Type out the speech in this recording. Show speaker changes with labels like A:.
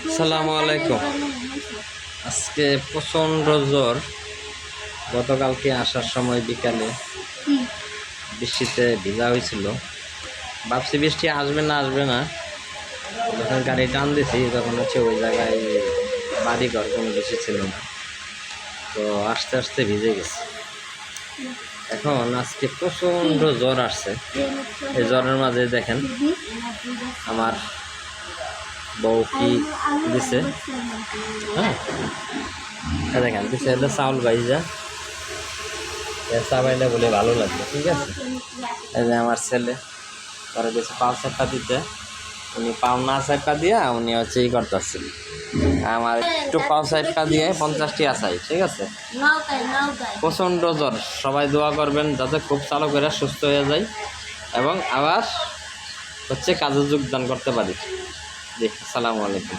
A: আসসালামু আলাইকুম। আজকে প্রচণ্ড জ্বর। গতকালকে আসার সময় বিকালে বৃষ্টিতে ভিজা হয়েছিল। ভাবছি বৃষ্টি আসবে না। যখন গাড়ি টান দিছি তখন হচ্ছে ওই জায়গায় বাড়িঘর কোনো বেশি ছিল না, তো আস্তে আস্তে ভিজে গেছে। এখন আজকে প্রচণ্ড জ্বর আসছে। এই জ্বরের মাঝে দেখেন আমার বউ কি দিছে। হ্যাঁ, দেখেন দিছে এটা চাউল ভাইজা, চা পাইলে বলে ভালো লাগবে। ঠিক আছে, এই যে আমার ছেলে পরে দিয়েছে পাও চাপা দিতে। উনি পাও না চাপা দিয়া উনি হচ্ছে ই করতেছে, আমার একটু পাও চাপা দিয়ে 50টি আসাই। ঠিক আছে, প্রচণ্ড জ্বর। সবাই দোয়া করবেন যাতে খুব চালু করে সুস্থ হয়ে যায় এবং আবার হচ্ছে কাজে যোগদান করতে পারি। জি, আসসালামু আলাইকুম।